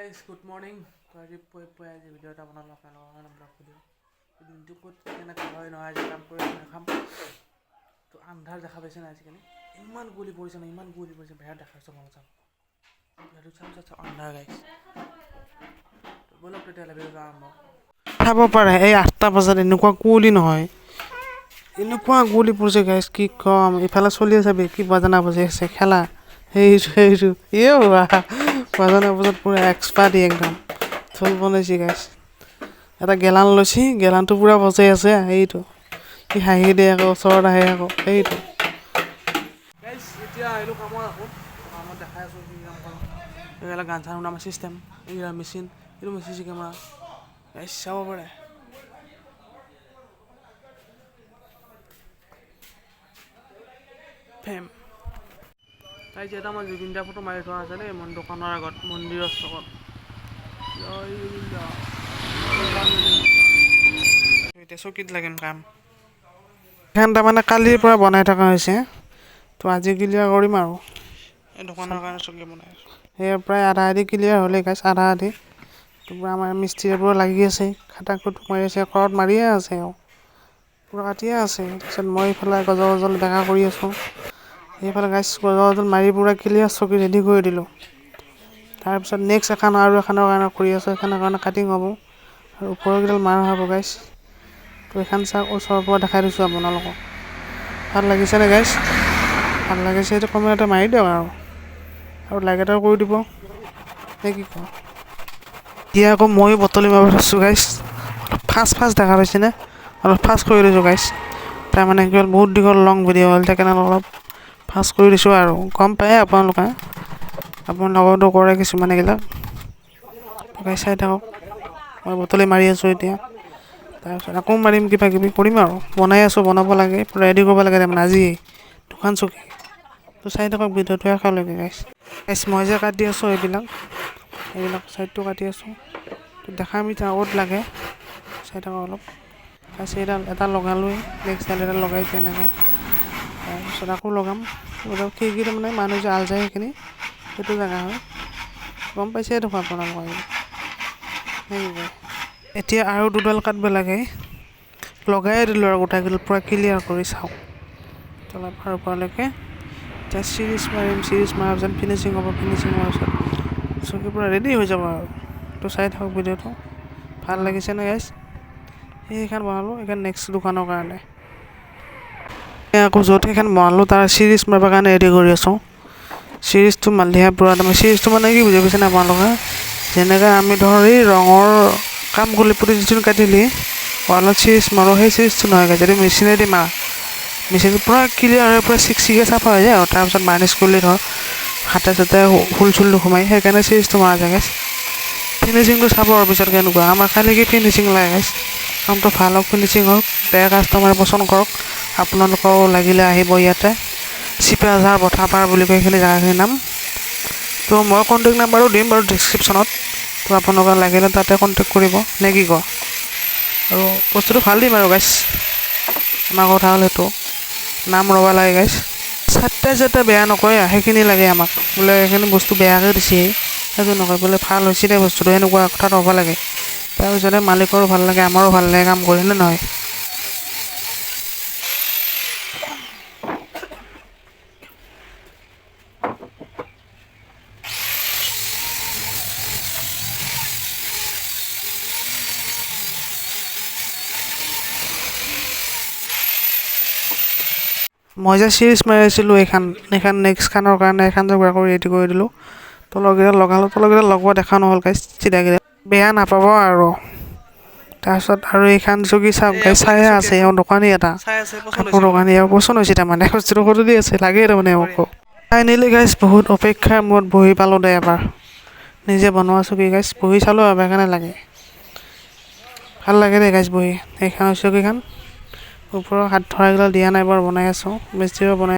guys, good morning. আজি video' এটা বনালোঁ আপোনালোকৰ কাৰণে ব্লগ ভিডিঅ'। দিনটো ক'ত কেনেকৈ হয় নহয় আজি কাম কৰি দেখাম। তো আন্ধাৰ দেখা পাইছে নাই আজিকালি ইমান গুলি পৰিছে ন, ইমান গুলি পৰিছে বাহিৰত দেখা পাইছে মনত চাম আন্ধাৰ গাইছ। বলক তেতিয়াহ'লে ভিডিঅ'টো আৰম্ভ চাব পাৰে। এই 8টা বজাত এনেকুৱা কুঁৱলী নহয়, এনেকুৱা গুলি পৰিছে গাইছ, কি ক'ম। ইফালে চলি আছে কি বাজানা বজাই আছে খেলা, সেইটো বাজানা বজাত পুৰা এক্সপাৰ্ট একদম চল বনাইছে গাইছ। এটা গেলান লৈছে, গেলানটো পুৰা বজাই আছে। সেইটো কি হাঁহি দিয়ে আকৌ, ওচৰত আহে আকৌ। সেইটো গাইছ এতিয়া আহিলোঁ কামত, আকৌ কামত দেখাই আছোঁ কি কাম কৰোঁ। এইবিলাক গান চান শুনা চিষ্টেম, এইবিলাক মেচিন, এইটো মেচিন কেমেৰা গাইছ চাব পাৰে। ফেম গাইছ এটা মই জুবিনদাৰ ফটো মাৰি থোৱা আছে দেই, মোৰ দোকানৰ আগত মন্দিৰৰ চকত। এতিয়া চকীত লাগিম কাম। এখন তাৰমানে কালিৰ পৰা বনাই থকা হৈছে, তো আজি ক্লিয়াৰ কৰিম আৰু। এই দোকানৰ কাৰণে চকী বনাই আছোঁ। সেয়া প্ৰায় আধা আধি ক্লিয়াৰ হ'লে গাইছ, আধা আধি। পূৰা আমাৰ মিস্ত্ৰীবোৰো লাগি আছে, খাটাক খুটুক মাৰি আছে, ঘৰত মাৰিয়ে আছে আৰু পূৰা কাটিয়ে আছে। তাৰপিছত মই এইফালে গজল বেকা কৰি আছোঁ। সেইফালে গাইছ গজল মাৰি পূৰা ক্লিয়াৰ চকী ৰেডি কৰি দিলোঁ। তাৰপিছত নেক্সট আৰু এখনৰ কাৰণে কৰি আছোঁ, এখনৰ কাৰণে কাটিং হ'ব আৰু ওপৰকেইডাল মাৰা হ'ব গাইছ। তো এখন চাওক, ওচৰৰ পৰা দেখাই দিছোঁ আপোনালোকক। ভাল লাগিছেনে গাইছ? ভাল লাগিছে এইটো কমেণ্টতে মাৰি দিয়ক আৰু লাইক এটাও কৰি দিব নে কি কওঁ। এতিয়া আকৌ ময়ো বটলি মাৰি থৈছোঁ গাইছ। অলপ ফাষ্ট দেখা পাইছেনে? অলপ ফাষ্ট কৰি দিছোঁ গাইছ। তাৰমানে কি হ'ল, বহুত দীঘল লং ভিডিঅ' হ'ল, সেইকাৰণে অলপ ফাষ্ট কৰি দিছোঁ আৰু গম পায়ে আপোনালোকে। আপোনালোকতো কৰে কিছুমান এইবিলাক গাইছ, চাই থাকক। মই বটলি মাৰি আছোঁ এতিয়া, তাৰপিছত আকৌ মাৰিম, কিবা কিবি কৰিম আৰু বনাই আছোঁ, বনাব লাগে, ৰেডি কৰিব লাগে তাৰমানে আজি দোকান চকী। তো চাই থাকক ভিডিঅ'টো শেষলৈকে গাইছ। মই যে কাটি আছোঁ এইবিলাক চাইডটো কাটি আছোঁ, তো দেখাম এতিয়া ক'ত লাগে, চাই থাকক অলপ। গাইছ এইডাল এটা লগালোৱেই, নেক্সট এটা লগাইছে এনেকৈ। তাৰপিছত আকৌ লগাম খিৰিকী, তাৰমানে মানুহ যে আল যায় সেইখিনি, সেইটো জেগা হয়, গম পাইছে দেখোন আপোনালোকে। এতিয়া আৰু দুডাল কাটিব লাগে, লগাই দিলোঁ আৰু গোটাকেইডাল পূৰা ক্লিয়াৰ কৰি চাওক তলৰ পৰা ওপৰলৈকে। এতিয়া চিৰিজ মাৰিম, চিৰিজ মৰাৰ পিছত ফিনিচিং হ'ব, ফিনিচিং হোৱাৰ পিছত চকী পূৰা ৰেডি হৈ যাব আৰু। তো চাই থাকক ভিডিঅ'টো, ভাল লাগিছেনে গাইছ? সেইখন বনালোঁ, এইখন নেক্সট দোকানৰ কাৰণে। আকৌ য'ত সেইখন বনালোঁ তাৰ চিৰিজ মাৰিবৰ কাৰণে ৰেডি কৰি আছোঁ। চিৰিজটো মালিহে পূৰা, তাৰমানে চিৰিজটো মানে কি বুজি পাইছেনে আপোনালোকে? যেনেকৈ আমি ধৰ এই ৰঙৰ কাম কৰিলে পুটি যিটো কাটিলি ৱালত চিৰিজ মাৰোঁ, সেই চিৰিজটো নহয় গাইছ, এইটো মেচিনেদি মাৰা। মেচিনটো পূৰা ক্লিয়াৰ হৈ পূৰা চিকচিকীয়া চাফা হৈ যায় আৰু তাৰপিছত বাৰ্নিছ কৰিলে ধৰ হাতে চাতে হুল চুল নোসোমাই, সেইকাৰণে চিৰিজটো মাৰা যায় গাইছ। ফিনিচিংটো চাব আৰু পিছত কেনেকুৱা। আমাৰ খালি কি ফিনিচিং লাগে গাইছ, কামটো ভাল হওক, ফিনিচিং হওক, বেয়া কাষ্টমাৰে পচন্দ কৰক। আপোনালোকেও লাগিলে আহিব ইয়াতে, চিপাঝাৰ বঠাপাৰ বুলি কয় এইখিনি জেগাখিনিৰ নাম। তো মই কণ্টেক্ট নাম্বাৰো দিম বাৰু ডিছক্ৰিপশ্যনত, তো আপোনালোকে লাগিলে তাতে কণ্টেক্ট কৰিব নে কি কয়। আৰু বস্তুটো ভাল দিম আৰু গাইছ, আমাৰ কথা হ'ল সেইটো, নাম ৰ'ব লাগে গাইছ। চাট্টা চাট্টা বেয়া নকয়, সেইখিনি লাগে আমাক, বোলে এইখিনি বস্তু বেয়াকৈ দিছে সেইটো নকয়, বোলে ভাল হৈছে দে বস্তুটো, এনেকুৱা কথাটো হ'ব লাগে। তাৰপিছতে মালিকৰো ভাল লাগে, আমাৰো ভাল লাগে কাম কৰি, নে নহয়? মই যে চিৰিজ মাৰি আছিলোঁ এইখন নেক্সট খানৰ কাৰণে, এখন জোগাৰ কৰি ৰেডি কৰি দিলোঁ। তলৰকেইডাল লগালোঁ, তলৰকেইডাল লগোৱা দেখা নহ'ল গাইছ, চিধাকেইডাল বেয়া নাপাব আৰু। তাৰপিছত আৰু এইখন চকী চাওক গাইছ, চায়ে আছে, এওঁ দোকানী এটা কাপোৰ দোকানী, এওঁ পচন্দ হৈছে তাৰমানে, বস্তুটো সৰু দি আছে, লাগে তাৰমানে মোকো। ফাইনেলি গাইছ বহুত অপেক্ষাৰ মূৰত বহি পালোঁ দে এবাৰ, নিজে বনোৱা চকী গাইছ, বহি চালোঁ আৰু সেইকাৰণে লাগে, ভাল লাগে দেই গাইছ বহি। এইখন চকীখন ওপৰৰ হাত ধৰাকেইডাল দিয়া নাই বাৰু, বনাই আছোঁ, মিস্ত্ৰীও বনাই